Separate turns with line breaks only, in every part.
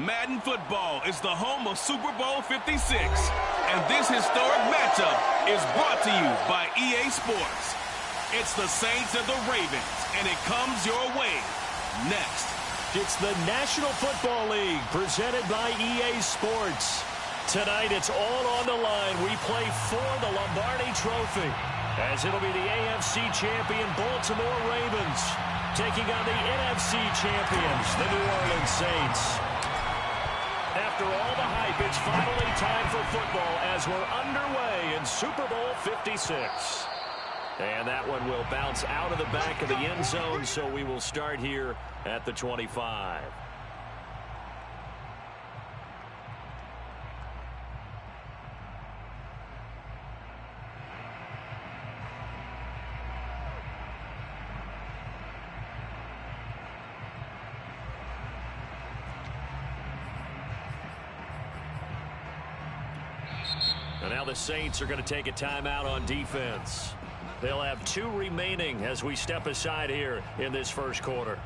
Madden Football is the home of Super Bowl 56, and this historic matchup is brought to you by EA Sports. It's the Saints and the Ravens, and it comes your way next.
It's the National Football League presented by EA Sports. Tonight, it's all on the line. We play for the Lombardi Trophy, as it'll be the AFC champion Baltimore Ravens taking on the NFC champions, the New Orleans Saints. After all the hype, it's finally time for football as we're underway in Super Bowl 56. And that one will bounce out of the back of the end zone, so we will start here at the 25. And now the Saints are going to take a timeout on defense. They'll have 2 remaining as we step aside here in this first quarter.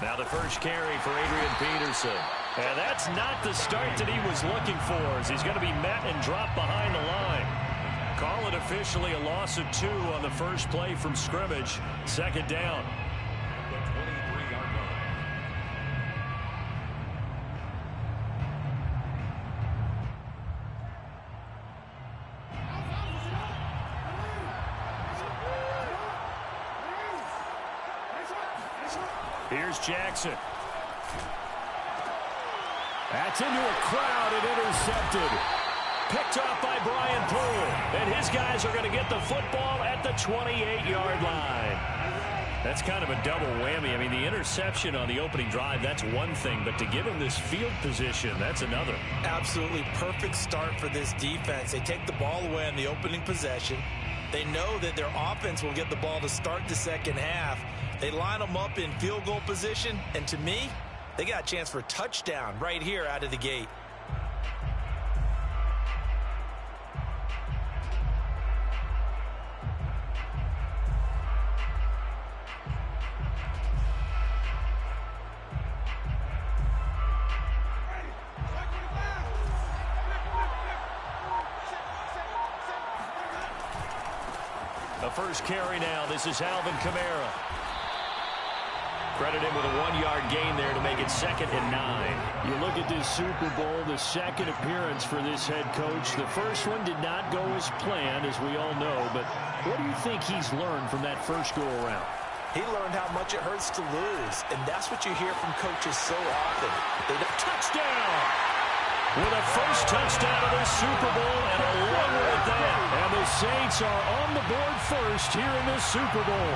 Now the first carry for Adrian Peterson. And that's not the start that he was looking for, as he's going to be met and dropped behind the line. Call it officially a loss of 2 on the first play from scrimmage. Second down. The 23-yard line. Here's Jackson. That's into a crowd and intercepted. Picked off by Brian Poole. And his guys are going to get the football at the 28-yard line. That's kind of a double whammy. I mean, the interception on the opening drive, that's one thing. But to give him this field position, that's another.
Absolutely perfect start for this defense. They take the ball away on the opening possession. They know that their offense will get the ball to start the second half. They line them up in field goal position. And to me, they got a chance for a touchdown right here out of the gate.
The first carry now. This is Alvin Kamara. Credit him with a 1-yard gain there to make it 2nd and 9.
You look at this Super Bowl, the second appearance for this head coach. The first one did not go as planned, as we all know. But what do you think he's learned from that first go-around?
He learned how much it hurts to lose, and that's what you hear from coaches so often.
Touchdown! With a first touchdown of this Super Bowl, and a long one at that.
And the Saints are on the board first here in this Super Bowl.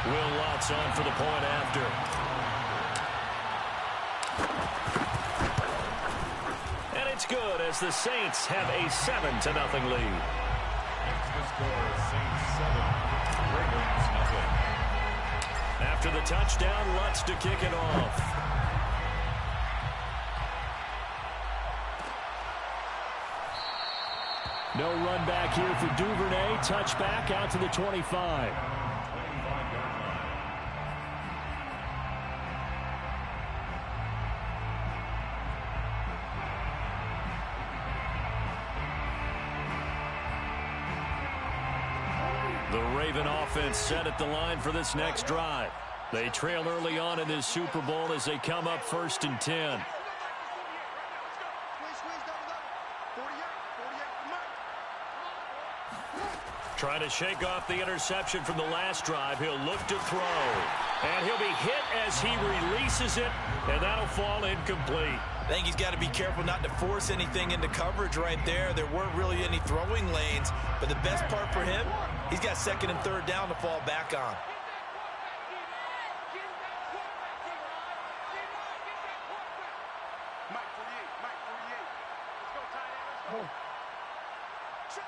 Will Lutz on for the point after. And it's good as the Saints have a 7-0 lead.
The score is Saints 7, Ravens 0.
After the touchdown, Lutz to kick it off.
No run back here for Duvernay. Touchback out to the 25.
The Raven offense set at the line for this next drive. They trail early on in this Super Bowl as they come up 1st and 10. Trying to shake off the interception from the last drive. He'll look to throw. And he'll be hit as he releases it, and that'll fall incomplete.
I think he's got to be careful not to force anything into coverage right there. There weren't really any throwing lanes, but the best part for him, he's got 2nd and 3rd down to fall back on. Mike 48. Let's go, tight end. Let's go.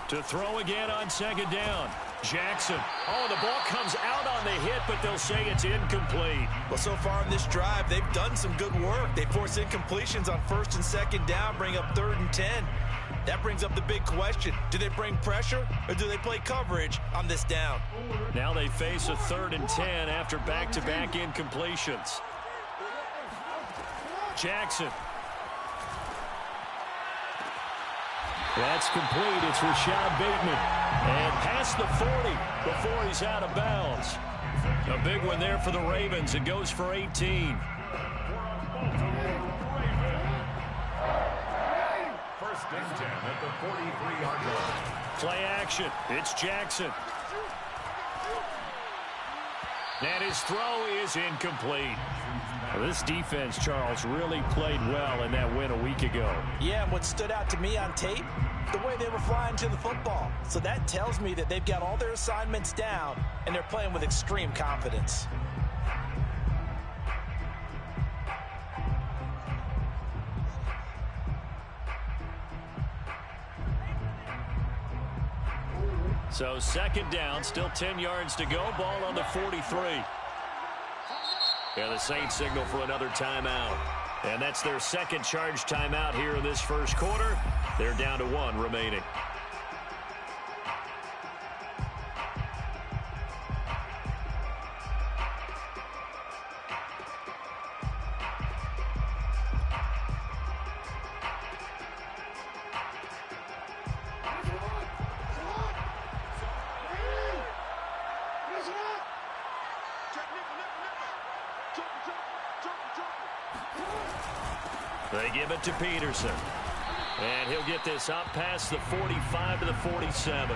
To throw again on second down. Jackson. Oh, the ball comes out on the hit, but they'll say it's incomplete.
Well, so far in this drive, they've done some good work. They force incompletions on first and second down, bring up 3rd and 10. That brings up the big question. Do they bring pressure or do they play coverage on this down?
Now they face a 3rd and 10 after back-to-back incompletions. Jackson. That's complete. It's Rashad Bateman. And past the 40 before he's out of bounds. A big one there for the Ravens. It goes for 18.
First and 10 at the 43-yard line.
Play action. It's Jackson. And his throw is incomplete. Well, this defense, Charles, really played well in that win a week ago.
Yeah, and what stood out to me on tape, the way they were flying to the football. So that tells me that they've got all their assignments down, and they're playing with extreme confidence.
So second down, still 10 yards to go. Ball on the 43. And the Saints signal for another timeout. And that's their second charge timeout here in this first quarter. They're down to 1 remaining. They give it to Peterson. And he'll get this up past the 45 to the 47.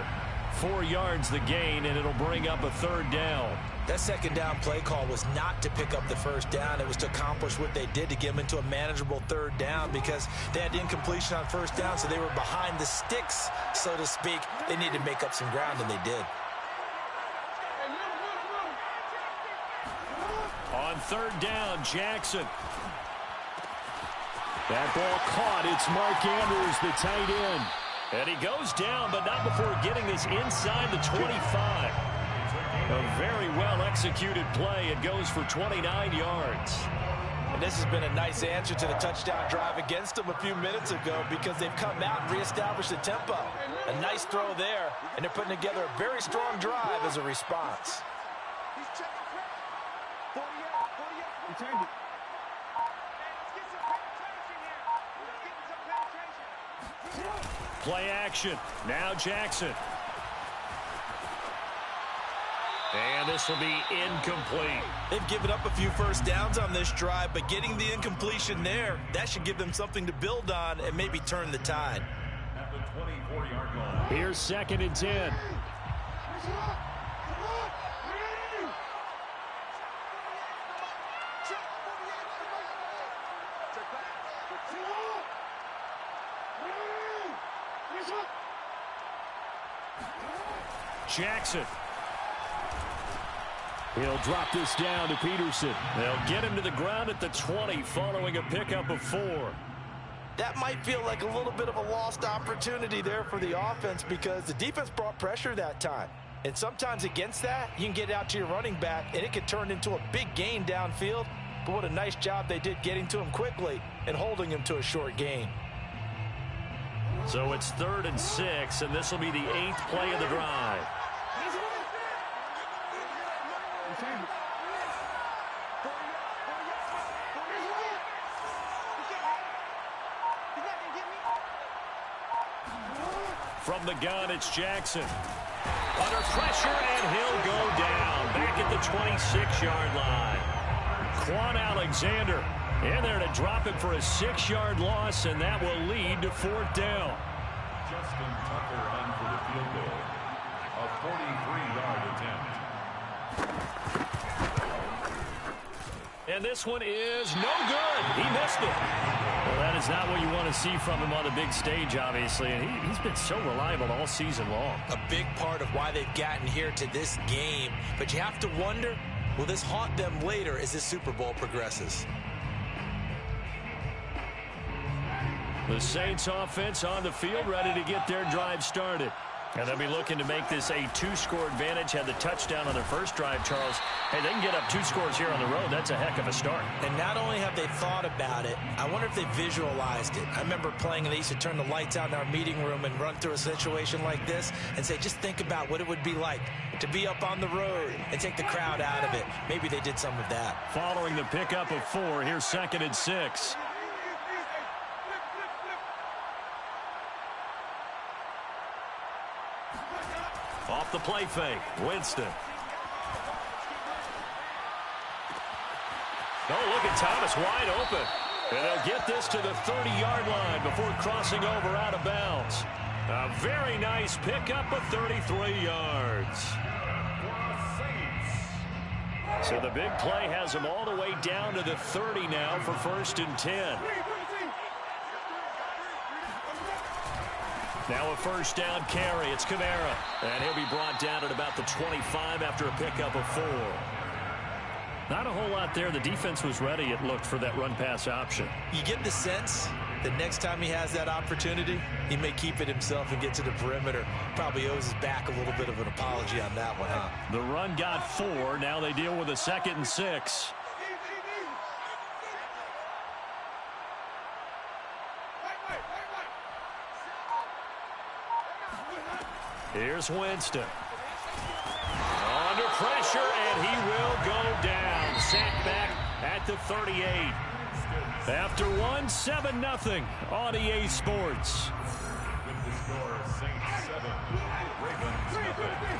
4 yards the gain, and it'll bring up a 3rd down.
That second down play call was not to pick up the first down. It was to accomplish what they did to get them into a manageable 3rd down because they had incompletion on first down, so they were behind the sticks, so to speak. They needed to make up some ground, and they did.
On 3rd down, Jackson. That ball caught. It's Mark Andrews, the tight end. And he goes down, but not before getting this inside the 25. A very well-executed play. It goes for 29 yards.
And this has been a nice answer to the touchdown drive against them a few minutes ago because they've come out and reestablished the tempo. A nice throw there, and they're putting together a very strong drive as a response.
He turned it.
Play action. Now Jackson. And this will be incomplete.
They've given up a few first downs on this drive, but getting the incompletion there, that should give them something to build on and maybe turn the tide.
At the 24-yard line.
Here's 2nd and 10. Jackson. He'll drop this down to Peterson. They'll get him to the ground at the 20 following a pickup of 4.
That might feel like a little bit of a lost opportunity there for the offense because the defense brought pressure that time. And sometimes against that, you can get out to your running back, and it can turn into a big gain downfield. But what a nice job they did getting to him quickly and holding him to a short gain.
So it's 3rd and 6, and this will be the 8th play of the drive. From the gun, it's Jackson. Under pressure, and he'll go down. Back at the 26-yard line. Quan Alexander in there to drop it for a 6-yard loss, and that will lead to 4th down.
Justin Tucker on for the field goal. A 43-yard attempt.
And this one is no good. He missed it. Well, that is not what you want to see from him on the big stage, obviously. And he's been so reliable all season long.
A big part of why they've gotten here to this game. But you have to wonder, will this haunt them later as this Super Bowl progresses?
The Saints offense on the field, ready to get their drive started. And they'll be looking to make this a two-score advantage. Had the touchdown on their first drive, Charles. Hey, they can get up 2 scores here on the road. That's a heck of a start.
And not only have they thought about it, I wonder if they visualized it. I remember playing, and they used to turn the lights out in our meeting room and run through a situation like this and say, just think about what it would be like to be up on the road and take the crowd out of it. Maybe they did some of that.
Following the pickup of 4, here's 2nd and 6. Off the play fake, Winston. Oh, look at Thomas wide open. And they'll get this to the 30-yard line before crossing over out of bounds. A very nice pickup of 33 yards. So the big play has them all the way down to the 30 now for 1st and 10. Now a 1st down carry. It's Kamara. And he'll be brought down at about the 25 after a pickup of 4. Not a whole lot there. The defense was ready, it looked, for that run-pass option.
You get the sense that next time he has that opportunity, he may keep it himself and get to the perimeter. Probably owes his back a little bit of an apology on that one, huh?
The run got 4. Now they deal with a 2nd and 6. Here's Winston. Under pressure, and he will go down. Sacked back at the 38. After 1, 7-0 on EA Sports.
With the score, Saints 7, Ravens nothing.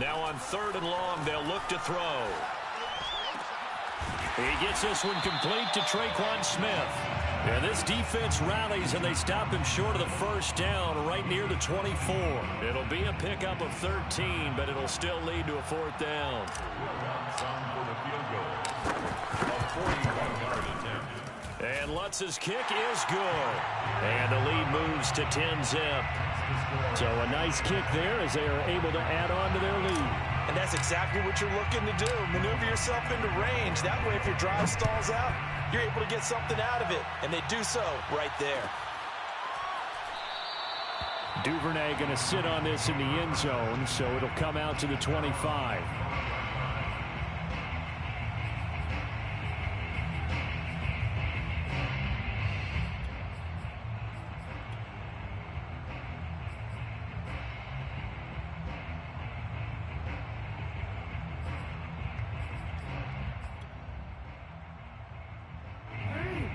Now on 3rd and long, they'll look to throw. He gets this one complete to Traquan Smith. And this defense rallies, and they stop him short of the 1st down right near the 24. It'll be a pickup of 13, but it'll still lead to a 4th down.
Some for the field goal. A 41-yard attempt.
And Lutz's kick is good. And the lead moves to 10-zip. So a nice kick there as they are able to add on to their lead.
And that's exactly what you're looking to do. Maneuver yourself into range. That way, if your drive stalls out, you're able to get something out of it. And they do so right there.
Duvernay going to sit on this in the end zone, so it'll come out to the 25.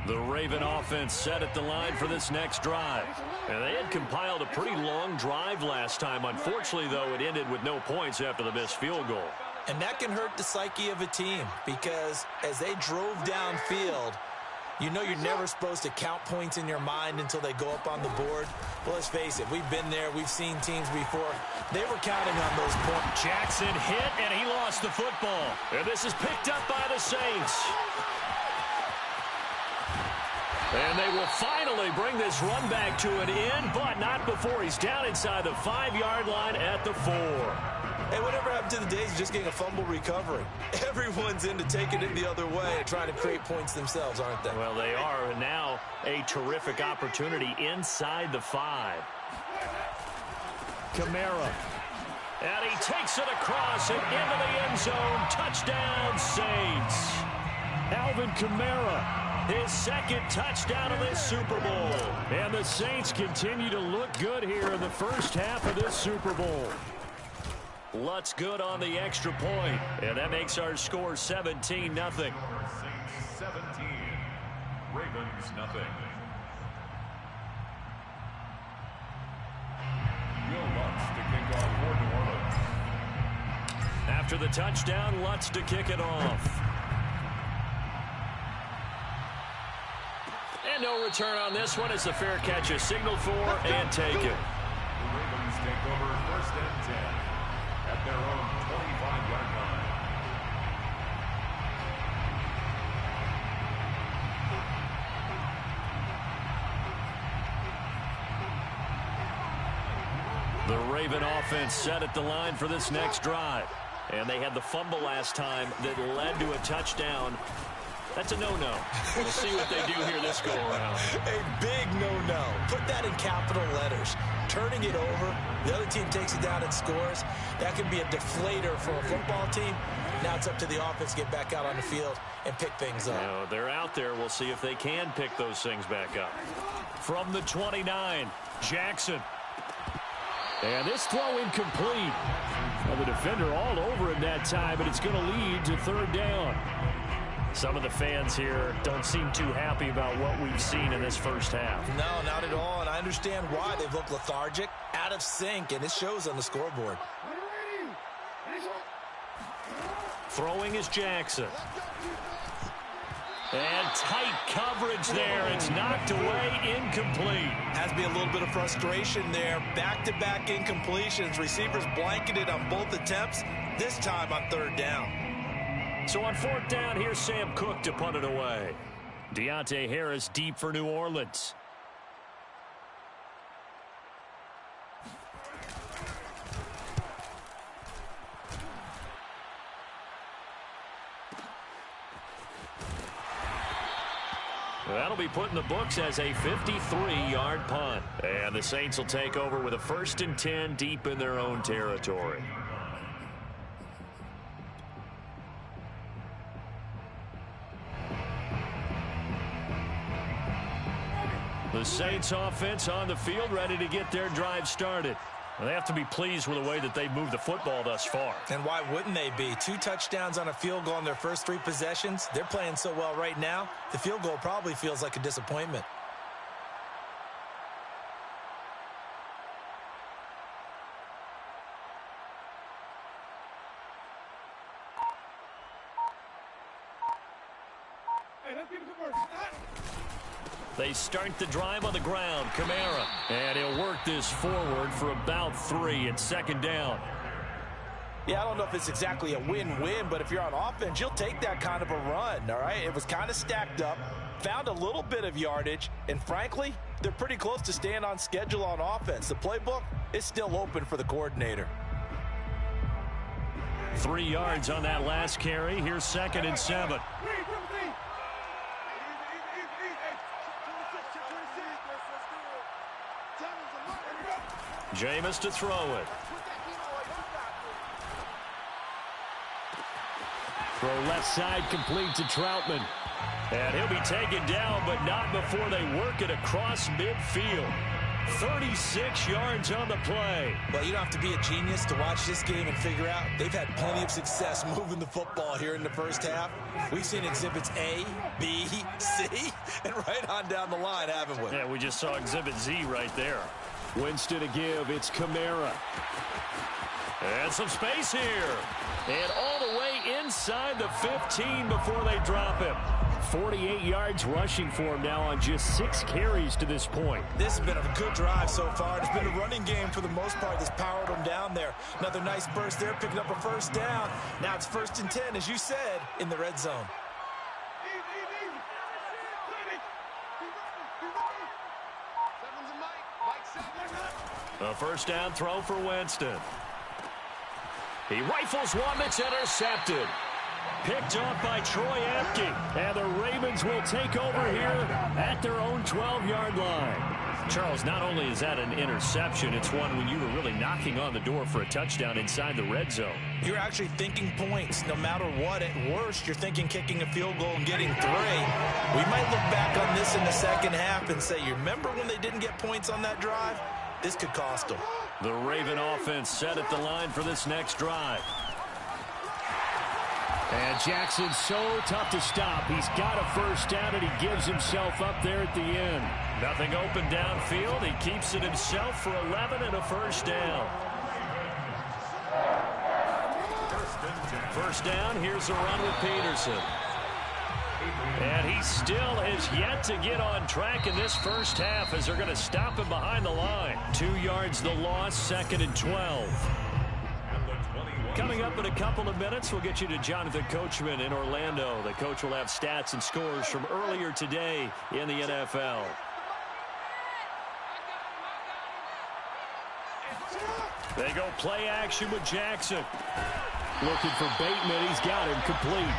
The Raven offense set at the line for this next drive. And they had compiled a pretty long drive last time. Unfortunately, though, it ended with no points after the missed field goal.
And that can hurt the psyche of a team because as they drove downfield, you know you're never supposed to count points in your mind until they go up on the board. Well, let's face it, we've been there. We've seen teams before. They were counting on those points.
Jackson hit, and he lost the football. And this is picked up by the Saints. And they will finally bring this run back to an end, but not before he's down inside the 5-yard line at the 4.
Hey, whatever happened to the days of just getting a fumble recovery? Everyone's into taking it the other way and trying to create points themselves, aren't they?
Well, they are. And now a terrific opportunity inside the 5. Kamara. And he takes it across and into the end zone. Touchdown, Saints. Alvin Kamara. His 2nd touchdown of this Super Bowl. And the Saints continue to look good here in the first half of this Super Bowl. Lutz good on the extra point. And that makes our score 17-0.
Saints 17, Ravens nothing. Will Lutz to kick off for New Orleans.
After the touchdown, Lutz to kick it off. And no return on this one as the fair catch is signaled for and taken.
The Ravens take over 1st and 10 at their own 25-yard line.
The Raven offense set at the line for this next drive. And they had the fumble last time that led to a touchdown. That's a no-no. We'll see what they do here this go-around.
A big no-no. Put that in capital letters. Turning it over, the other team takes it down and scores. That can be a deflator for a football team. Now it's up to the offense to get back out on the field and pick things up.
No, they're out there. We'll see if they can pick those things back up. From the 29, Jackson. And this throw incomplete. Well, the defender all over him that time, but it's going to lead to third down. Some of the fans here don't seem too happy about what we've seen in this first half.
No, not at all, and I understand why. They've looked lethargic, out of sync, and it shows on the scoreboard.
Throwing is Jackson. And tight coverage there. It's knocked away, incomplete.
Has to be a little bit of frustration there. Back-to-back incompletions. Receivers blanketed on both attempts, this time on third down.
So on fourth down, here's Sam Cook to punt it away. Deontay Harris deep for New Orleans. That'll be put in the books as a 53-yard punt. And the Saints will take over with a 1st and 10 deep in their own territory. The Saints offense on the field, ready to get their drive started. Well, they have to be pleased with the way that they've moved the football thus far.
And why wouldn't they be? 2 touchdowns on a field goal in their first 3 possessions. They're playing so well right now, the field goal probably feels like a disappointment.
They start the drive on the ground. Kamara. And he'll work this forward for about 3 at second down.
Yeah, I don't know if it's exactly a win-win, but if you're on offense, you'll take that kind of a run, all right? It was kind of stacked up, found a little bit of yardage, and frankly, they're pretty close to staying on schedule on offense. The playbook is still open for the coordinator.
3 yards on that last carry. Here's 2nd and 7. Jameis to throw it. Throw left side complete to Troutman. And he'll be taken down, but not before they work it across midfield. 36 yards on the play.
Well, you don't have to be a genius to watch this game and figure out they've had plenty of success moving the football here in the first half. We've seen exhibits A, B, C, and right on down the line, haven't we?
Yeah, we just saw exhibit Z right there.
Winston to give. It's Kamara.
And some space here. And all the way inside the 15 before they drop him.
48 yards rushing for him now on just 6 carries to this point.
This has been a good drive so far. It's been a running game for the most part that's powered them down there. Another nice burst there, picking up a first down. Now it's 1st and 10, as you said, in the red zone.
A first down throw for Winston. He rifles one that's intercepted. Picked off by Troy Apke. And the Ravens will take over here at their own 12-yard line. Charles, not only is that an interception, it's one when you were really knocking on the door for a touchdown inside the red zone.
You're actually thinking points no matter what. At worst, you're thinking kicking a field goal and getting 3. We might look back on this in the second half and say, you remember when they didn't get points on that drive? This could cost them.
The Raven offense set at the line for this next drive.
And Jackson's so tough to stop. He's got a first down, and he gives himself up there at the end.
Nothing open downfield. He keeps it himself for 11 and a first down. First down, here's a run with Peterson. And he still has yet to get on track in this first half as they're going to stop him behind the line. 2 yards the loss, 2nd and 12. Coming up in a couple of minutes, we'll get you to Jonathan Coachman in Orlando. The coach will have stats and scores from earlier today in the NFL. They go play action with Jackson. Looking for Bateman. He's got him complete.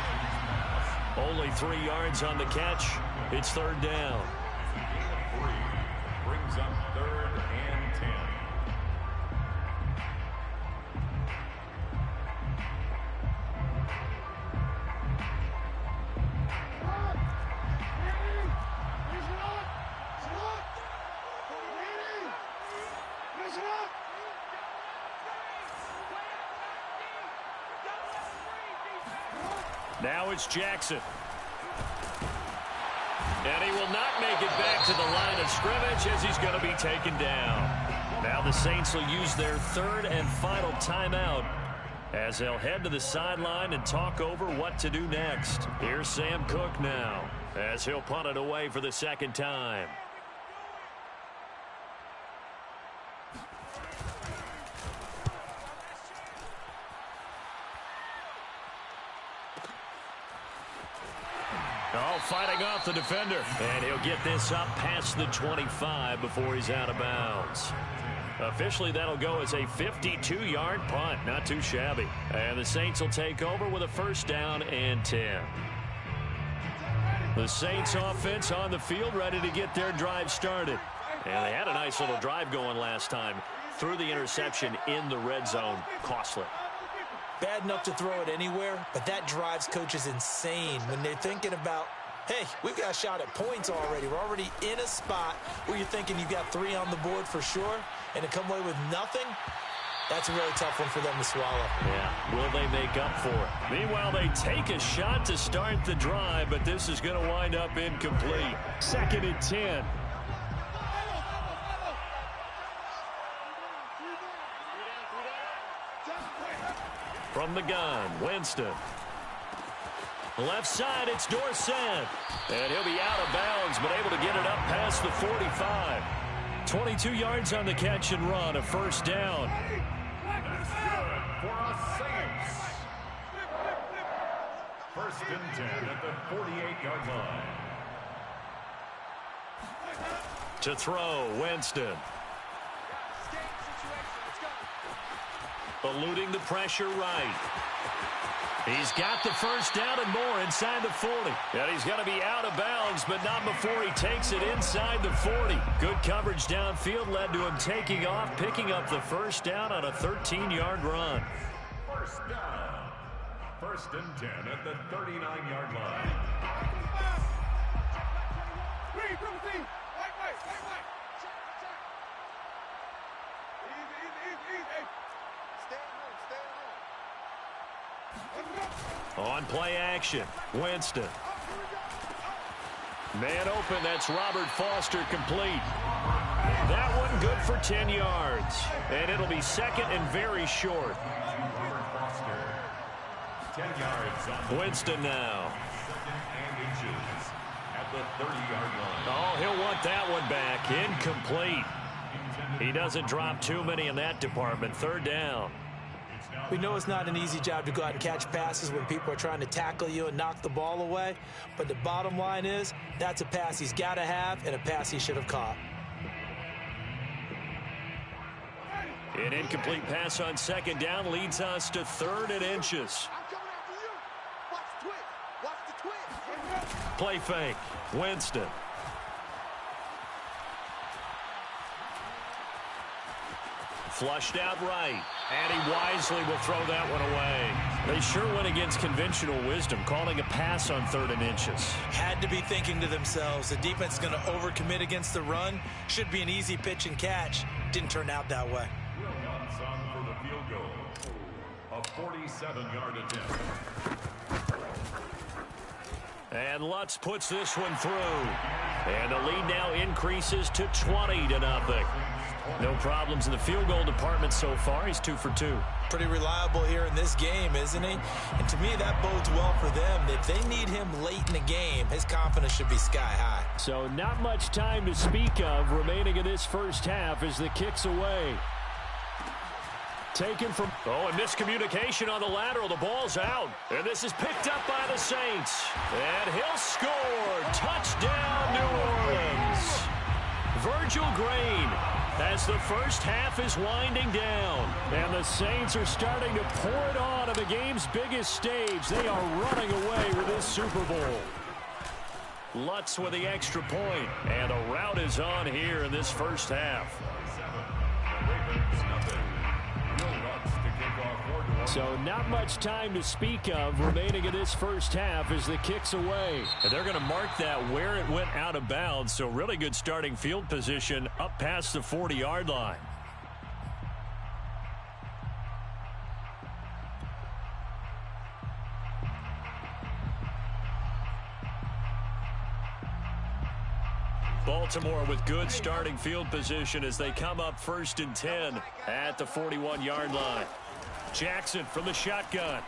Only 3 yards on the catch. It's third down.
Brings up 3rd and 10.
Now it's Jackson. And he will not make it back to the line of scrimmage as he's going to be taken down. Now the Saints will use their 3rd and final timeout as they'll head to the sideline and talk over what to do next. Here's Sam Cook now as he'll punt it away for the 2nd time. Oh, fighting off the defender. And he'll get this up past the 25 before he's out of bounds. Officially, that'll go as a 52-yard punt. Not too shabby. And the Saints will take over with a 1st down and 10. The Saints offense on the field ready to get their drive started. And they had a nice little drive going last time. Threw the interception in the red zone. Costly.
Bad enough to throw it anywhere, but that drives coaches insane when they're thinking about, hey, we've got a shot at points already. We're already in a spot where you're thinking you've got 3 on the board for sure, and to come away with nothing, that's a really tough one for them to swallow.
Yeah, will they make up for it? Meanwhile, they take a shot to start the drive, but this is going to wind up incomplete. 2nd and 10. From the gun, Winston. Left side, it's Dorsett. And he'll be out of bounds, but able to get it up past the 45. 22 yards on the catch and run, a 1st down.
That's good for us Saints. 1st and 10 at the 48-yard line.
To throw, Winston. Eluding the pressure right. He's got the 1st down and more inside the 40. And he's going to be out of bounds, but not before he takes it inside the 40. Good coverage downfield led to him taking off, picking up the 1st down on a 13-yard run.
1st down. 1st and 10 at the 39-yard line.
On play action, Winston. Man open, that's Robert Foster complete. That one good for 10 yards. And it'll be 2nd and very short.
Robert Foster. 10 yards on
Winston now.
2nd and inches at the 30-yard line.
Oh, he'll want that one back. Incomplete. He doesn't drop too many in that department. 3rd down.
We know it's not an easy job to go out and catch passes when people are trying to tackle you and knock the ball away. But the bottom line is, that's a pass he's got to have and a pass he should have caught.
An incomplete pass on 2nd down leads us to 3rd and inches. Play fake. Winston. Flushed out right. And he wisely will throw that one away. They sure went against conventional wisdom, calling a pass on 3rd and inches.
Had to be thinking to themselves, the defense is going to overcommit against the run. Should be an easy pitch and catch. Didn't turn out that way.
Williams on for the field goal. A 47-yard attempt.
And Lutz puts this one through. And the lead now increases to 20-0. No problems in the field goal department so far. He's 2 for 2.
Pretty reliable here in this game, isn't he? And to me, that bodes well for them. If they need him late in the game, his confidence should be sky high.
So not much time to speak of remaining in this 1st half as the kick's away. Taken from...
Oh, and miscommunication on the lateral. The ball's out. And this is picked up by the Saints. And he'll score. Touchdown, New Orleans. Virgil Grain as the first half is winding down.
And the Saints are starting to pour it on the game's biggest stage. They are running away with this Super Bowl.
Lutz with the extra point, and the rout is on here in this first half.
So not much time to speak of remaining in this first half as the kick's away.
And they're going to mark that where it went out of bounds, so really good starting field position up past the 40-yard line. Baltimore with good starting field position as they come up 1st and 10 at the 41-yard line. Jackson from the shotgun.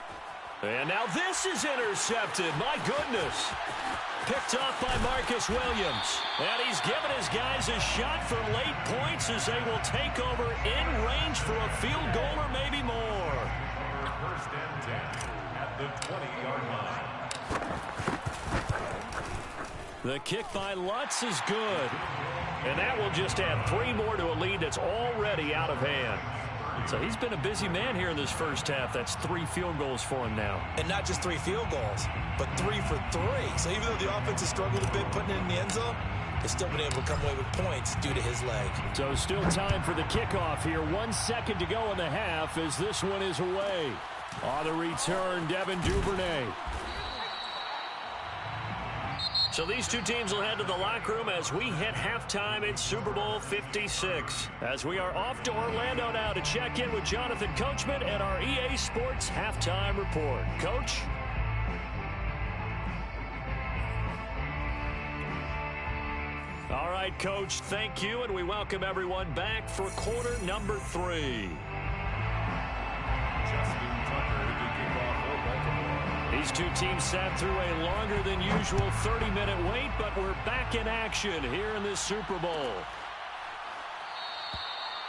And now this is intercepted. My goodness. Picked off by Marcus Williams. And he's given his guys a shot for late points as they will take over in range for a field goal or maybe more.
1st and 10 at the 20-yard line.
The kick by Lutz is good. And that will just add 3 more to a lead that's already out of hand. So he's been a busy man here in this first half. That's 3 field goals for him now.
And not just 3 field goals, but 3 for 3. So even though the offense has struggled a bit putting it in the end zone, they've still been able to come away with points due to his leg.
So still time for the kickoff here. 1 second to go in the half as this one is away. On the return, Devin Duvernay.
So these two teams will head to the locker room as we hit halftime in Super Bowl 56. As we are off to Orlando now to check in with Jonathan Coachman and our EA Sports Halftime Report. Coach? All right, Coach, thank you, and we welcome everyone back for quarter number 3. These two teams sat through a longer than usual 30-minute wait, but we're back in action here in this Super Bowl.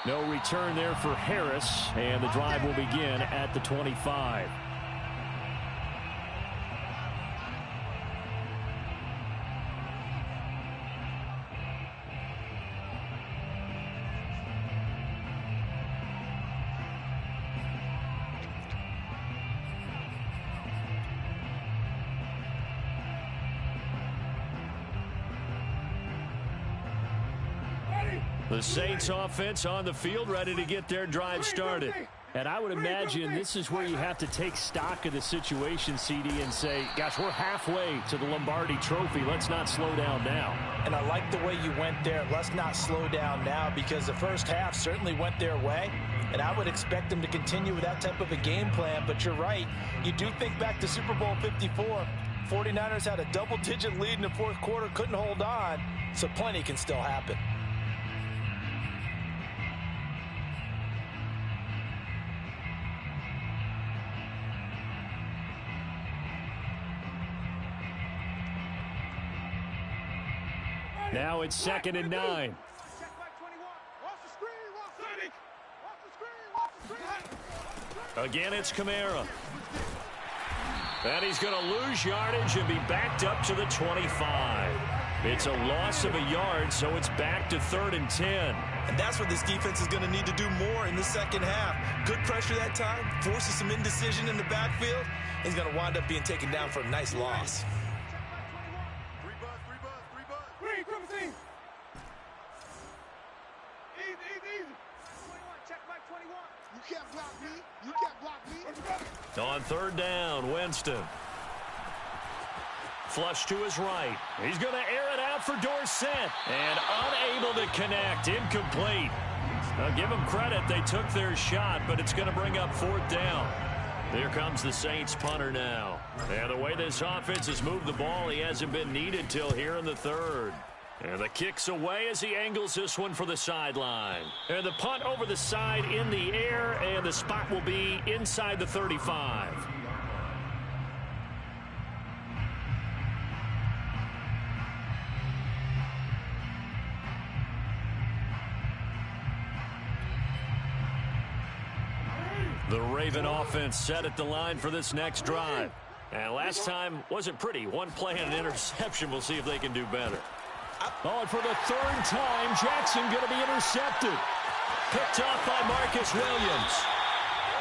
No return there for Harris, and the drive will begin at the 25.
The Saints offense on the field ready to get their drive started.
And I would imagine this is where you have to take stock of the situation, CD, and say, gosh, we're halfway to the Lombardi Trophy. Let's not slow down now.
And I like the way you went there. Let's not slow down now, because the first half certainly went their way. And I would expect them to continue with that type of a game plan. But you're right. You do think back to Super Bowl 54. 49ers had a double-digit lead in the fourth quarter, couldn't hold on. So plenty can still happen.
Now it's 2nd and 9.
Again, it's Kamara. And he's going to lose yardage and be backed up to the 25. It's a loss of a yard, so it's back to 3rd and 10.
And that's what this defense is going to need to do more in the second half. Good pressure that time, forces some indecision in the backfield. He's going to wind up being taken down for a nice loss.
On 3rd down, Winston. Flush to his right. He's going to air it out for Dorsett. And unable to connect. Incomplete. Now, give them credit. They took their shot, but it's going to bring up 4th down. Here comes the Saints punter now. And the way this offense has moved the ball, he hasn't been needed till here in the 3rd. And the kick's away as he angles this one for the sideline. And the punt over the side in the air, and the spot will be inside the 35. The Raven offense set at the line for this next drive. And last time wasn't pretty. One play and an interception. We'll see if they can do better. Oh, and for the third time, Jackson going to be intercepted. Picked off by Marcus Williams.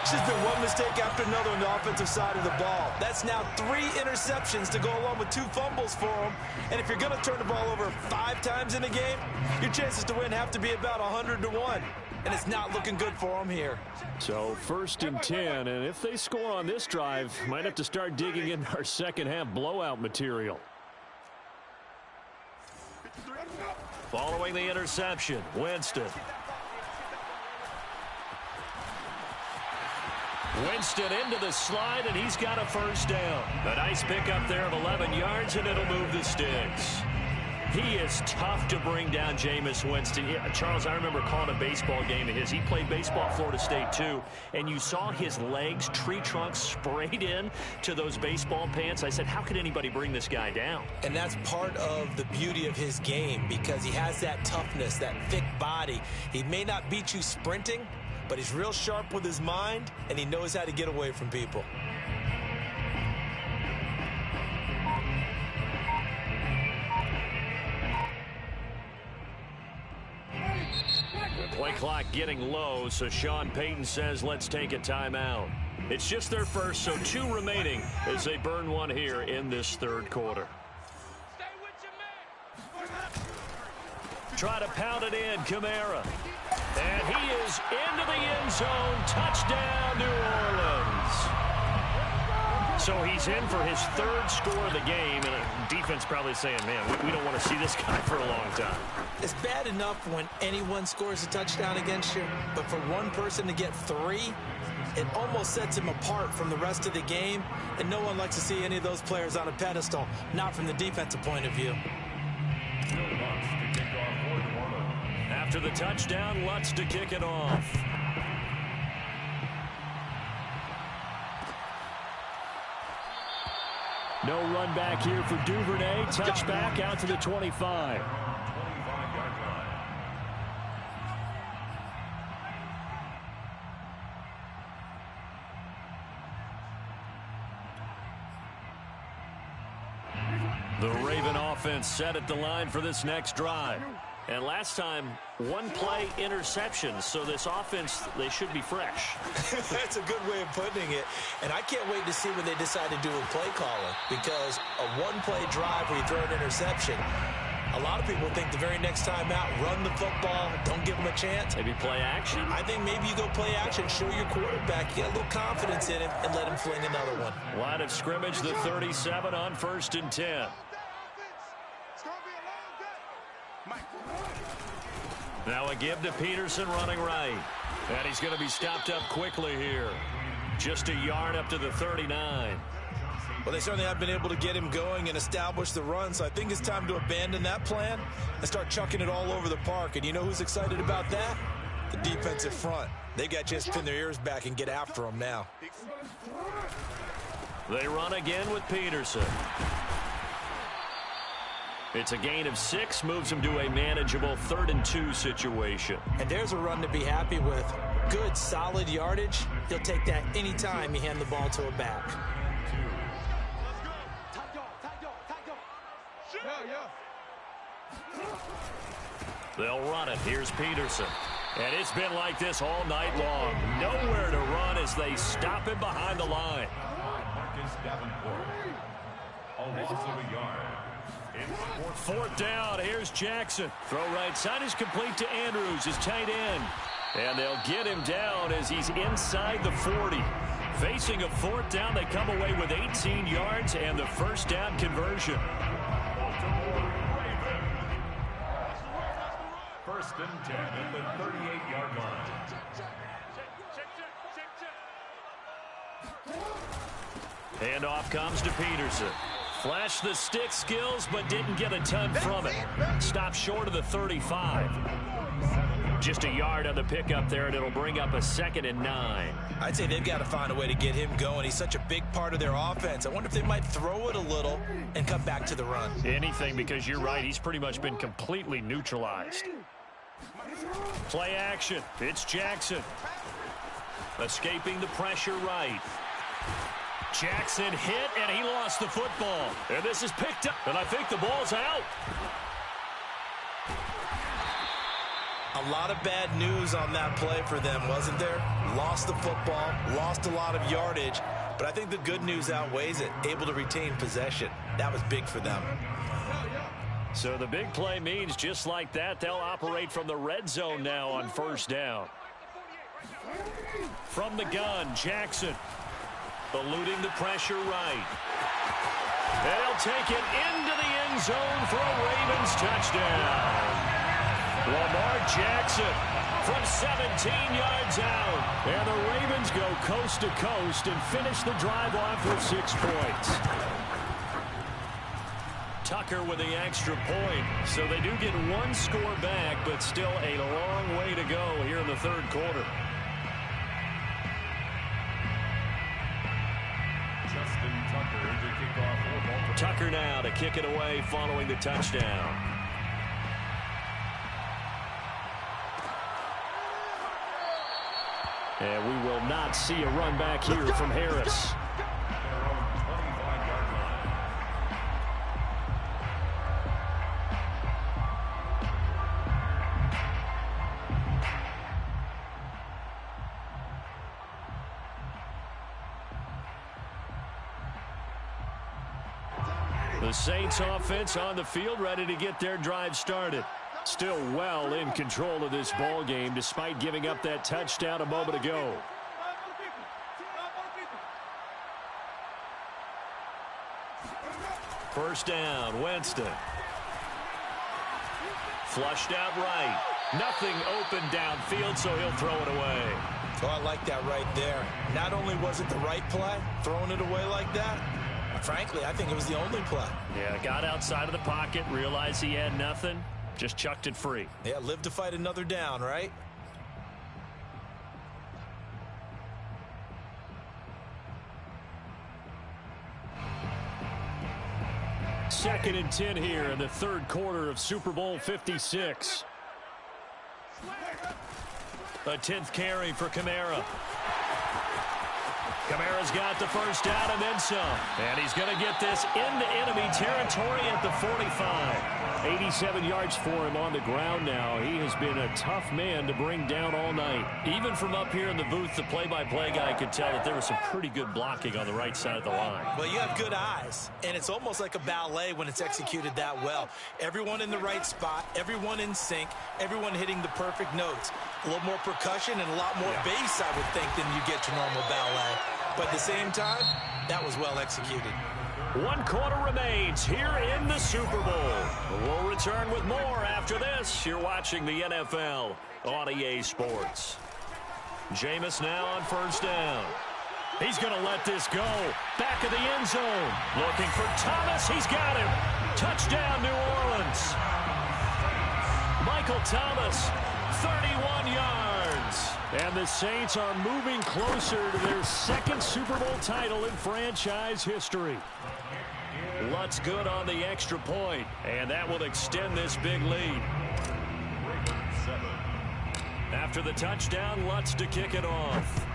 It's just been one mistake after another on the offensive side of the ball. That's now 3 interceptions to go along with 2 fumbles for him. And if you're going to turn the ball over 5 times in a game, your chances to win have to be about 100-1. And it's not looking good for him here.
So 1st and 10, and if they score on this drive, might have to start digging in our second half blowout material. Following the interception, Winston. Winston into the slide, and he's got a first down. A nice pickup there of 11 yards, and it'll move the sticks. He is tough to bring down, Jameis Winston. Yeah, Charles, I remember calling a baseball game of his. He played baseball at Florida State, too, and you saw his legs, tree trunks sprayed in to those baseball pants. I said, how could anybody bring this guy down?
And that's part of the beauty of his game because he has that toughness, that thick body. He may not beat you sprinting, but he's real sharp with his mind, and he knows how to get away from people.
The play clock getting low, so Sean Payton says let's take a timeout. It's just their first, so 2 remaining as they burn one here in this 3rd quarter. Try to pound it in, Kamara. And he is into the end zone. Touchdown, New Orleans. So he's in for his 3rd score of the game, and the defense probably saying, man, we don't want to see this guy for a long time.
It's bad enough when anyone scores a touchdown against you, but for one person to get 3, it almost sets him apart from the rest of the game, and no one likes to see any of those players on a pedestal, not from the defensive point of view.
After the touchdown, Lutz to kick it off. No run back here for Duvernay. Touchback out to the 25. The Raven offense set at the line for this next drive. And last time, 1-play interceptions, so this offense, they should be fresh.
That's a good way of putting it. And I can't wait to see what they decide to do with play calling, because a 1-play drive where you throw an interception, a lot of people think the very next time out, run the football, don't give them a chance.
Maybe play action?
I think maybe you go play action, show your quarterback, get a little confidence in him, and let him fling another one.
Line of scrimmage, the 37 on 1st and 10. Now a give to Peterson running right. And he's going to be stopped up quickly here. Just a yard up to the 39.
Well, they certainly have been able to get him going and establish the run, so I think it's time to abandon that plan and start chucking it all over the park. And you know who's excited about that? The defensive front. They got just pin their ears back and get after him now.
They run again with Peterson. It's a gain of 6, moves him to a manageable 3rd and 2 situation.
And there's a run to be happy with. Good, solid yardage. He'll take that anytime you hand the ball to a back.
They'll run it. Here's Peterson. And it's been like this all night long. Nowhere to run as they stop him behind the line.
Marcus Davenport. A loss of a yard.
4th down. Here's Jackson. Throw right side is complete to Andrews, his tight end. And they'll get him down as he's inside the 40. Facing a 4th down, they come away with 18 yards and the first down conversion.
1st and 10 at the 38-yard line.
Handoff comes to Peterson. Flashed the stick skills, but didn't get a ton from it. Stopped short of the 35. Just a yard on the pickup there, and it'll bring up a 2nd and 9.
I'd say they've got to find a way to get him going. He's such a big part of their offense. I wonder if they might throw it a little and come back to the run.
Anything, because you're right. He's pretty much been completely neutralized. Play action. It's Jackson. Escaping the pressure right. Jackson hit, and he lost the football. And this is picked up, and I think the ball's out.
A lot of bad news on that play for them, wasn't there? Lost the football, lost a lot of yardage, but I think the good news outweighs it. Able to retain possession. That was big for them.
So the big play means just like that, they'll operate from the red zone now on first down. From the gun, Jackson. Eluding the pressure right. And he'll take it into the end zone for a Ravens touchdown. Lamar Jackson from 17 yards out. And the Ravens go coast to coast and finish the drive off with 6 points. Tucker with the extra point. So they do get 1 score back, but still a long way to go here in the third quarter. Tucker now to kick it away following the touchdown. And we will not see a run back here from Harris. The Saints offense on the field ready to get their drive started. Still well in control of this ball game despite giving up that touchdown a moment ago. First down, Winston. Flushed out right. Nothing open downfield, so he'll throw it away.
Oh, I like that right there. Not only was it the right play, throwing it away like that, frankly, I think it was the only play.
Yeah, got outside of the pocket, realized he had nothing, just chucked it free.
Yeah, live to fight another down, right?
Second and 10 here in the third quarter of Super Bowl 56. A 10th carry for Kamara. Kamara's got the first down and then some. And he's going to get this into enemy territory at the 45. 87 yards for him on the ground now. He has been a tough man to bring down all night. Even from up here in the booth, the play-by-play guy could tell that there was some pretty good blocking on the right side of the line.
Well, you have good eyes, and it's almost like a ballet when it's executed that well. Everyone in the right spot, everyone in sync, everyone hitting the perfect notes. A little more percussion and a lot more bass, I would think, than you get to normal ballet. But at the same time, that was well executed.
1 quarter remains here in the Super Bowl. We'll return with more after this. You're watching the NFL on EA Sports. Jameis now on first down. He's going to let this go. Back of the end zone. Looking for Thomas. He's got him. Touchdown, New Orleans. Michael Thomas, 31 yards. And the Saints are moving closer to their second Super Bowl title in franchise history. Lutz good on the extra point, and that will extend this big lead. After the touchdown, Lutz to kick it off.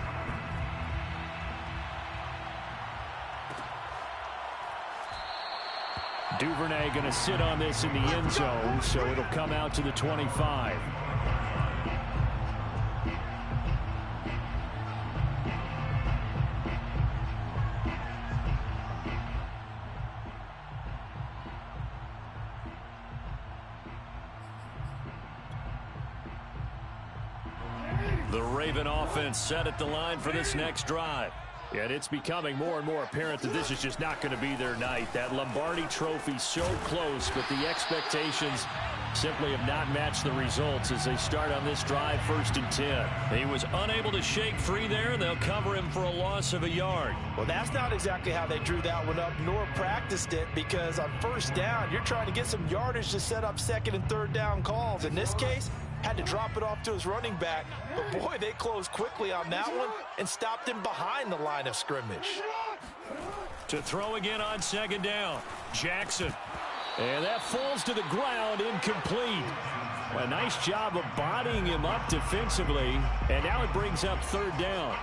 Duvernay going to sit on this in the end zone, so it'll come out to the 25. The Raven offense set at the line for this next drive. And it's becoming more and more apparent that this is just not going to be their night. That Lombardi trophy so close, but the expectations simply have not matched the results as they start on this drive, 1st and 10. He was unable to shake free there, and they'll cover him for a loss of a yard.
Well, that's not exactly how they drew that one up, nor practiced it, because on first down, you're trying to get some yardage to set up 2nd and 3rd down calls. In this case, had to drop it off to his running back. But, boy, they closed quickly on that one and stopped him behind the line of scrimmage.
To throw again on 2nd down, Jackson. And that falls to the ground, incomplete. A nice job of bodying him up defensively. And now it brings up 3rd down.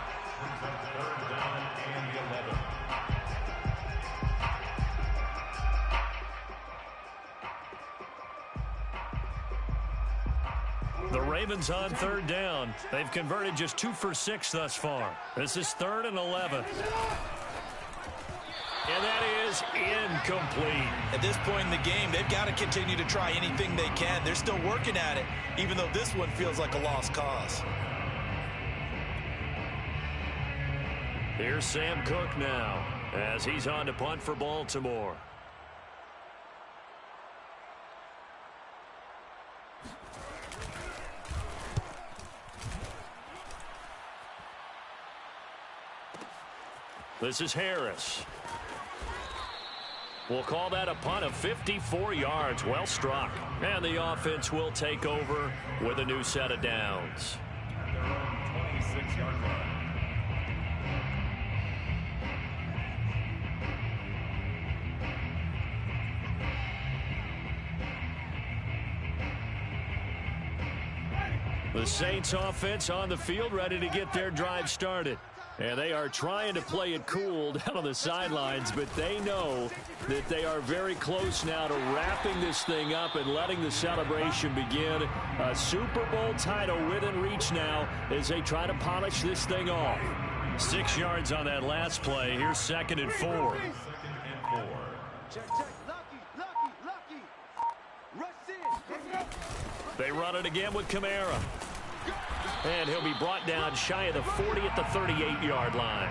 The Ravens on third down. They've converted just 2 for 6 thus far. This is 3rd and 11. And that is incomplete.
At this point in the game, they've got to continue to try anything they can. They're still working at it, even though this one feels like a lost cause.
Here's Sam Cook now as he's on to punt for Baltimore. This is Harris. We'll call that a punt of 54 yards. Well struck. And the offense will take over with a new set of downs.
Their own 26-yard line.
The Saints offense on the field ready to get their drive started. And they are trying to play it cool down on the sidelines, but they know that they are very close now to wrapping this thing up and letting the celebration begin. A Super Bowl title within reach now as they try to polish this thing off. 6 yards on that last play. Here's 2nd and 4.
2nd and 4.
Check, check. Lucky. Rush in.
They run it again with Kamara. And he'll be brought down shy of the 40 at the 38-yard line.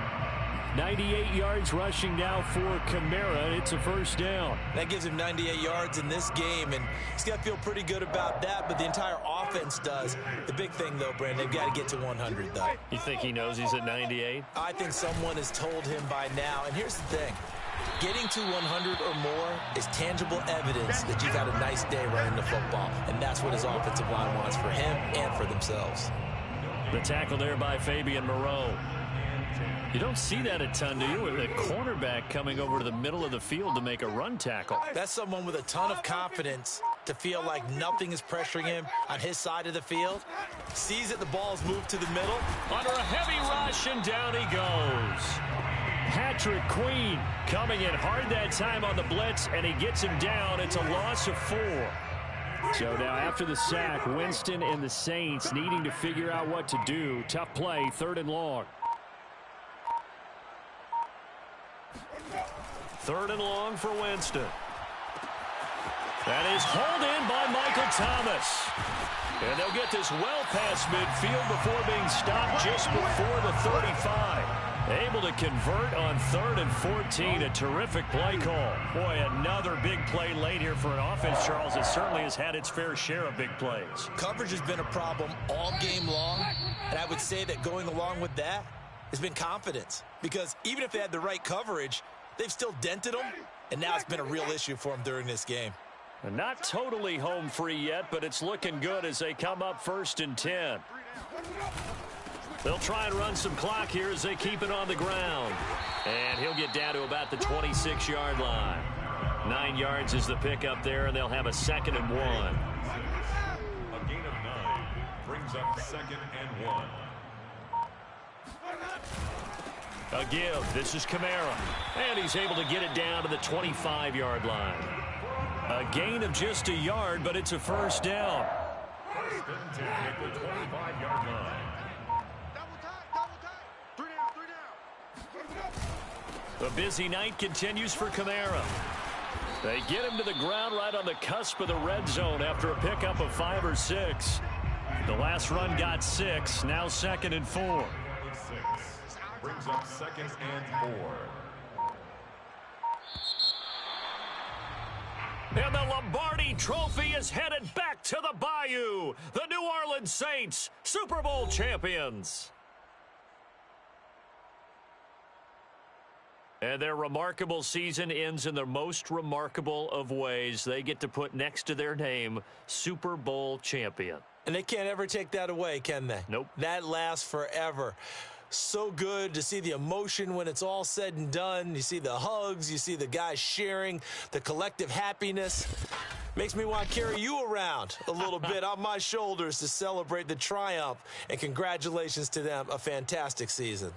98 yards rushing now for Kamara. It's a first down.
That gives him 98 yards in this game, and he's got to feel pretty good about that, but the entire offense does. The big thing, though, Brandon, they've got to get to 100, though.
You think he knows he's at 98?
I think someone has told him by now, and here's the thing. Getting to 100 or more is tangible evidence that you've had a nice day running the football, and that's what his offensive line wants for him and for themselves.
The tackle there by Fabian Moreau. You don't see that a ton, do you? With a cornerback coming over to the middle of the field to make a run tackle.
That's someone with a ton of confidence to feel like nothing is pressuring him on his side of the field. Sees that the ball is moved to the middle.
Under a heavy rush, and down he goes. Patrick Queen coming in hard that time on the blitz, and he gets him down. It's a loss of 4. So now after the sack, Winston and the Saints needing to figure out what to do. Tough play, 3rd and long. 3rd and long for Winston. That is hauled in by Michael Thomas. And they'll get this well past midfield before being stopped just before the 35. Able to convert on 3rd and 14. A terrific play call. Boy, another big play late here for an offense, Charles, that certainly has had its fair share of big plays.
Coverage has been a problem all game long, and I would say that going along with that has been confidence. Because even if they had the right coverage, they've still dented them, and now it's been a real issue for them during this game.
And not totally home free yet, but it's looking good as they come up 1st and 10. They'll try and run some clock here as they keep it on the ground. And he'll get down to about the 26-yard line. 9 yards is the pickup there, and they'll have a 2nd and 1.
A gain of 9 brings up 2nd and 1.
A give. This is Kamara. And he's able to get it down to the 25-yard line. A gain of just a yard, but it's a first down.
1st and 10 at the 25-yard line.
The busy night continues for Kamara. They get him to the ground right on the cusp of the red zone after a pickup of 5 or 6. The last run got 6. Now 2nd and 4.
6 brings up 2nd and 4.
And the Lombardi Trophy is headed back to the Bayou. The New Orleans Saints, Super Bowl champions. And their remarkable season ends in the most remarkable of ways. They get to put next to their name, Super Bowl champion.
And they can't ever take that away, can they?
Nope.
That lasts forever. So good to see the emotion when it's all said and done. You see the hugs. You see the guys sharing, the collective happiness. Makes me want to carry you around a little bit on my shoulders to celebrate the triumph. And congratulations to them. A fantastic season.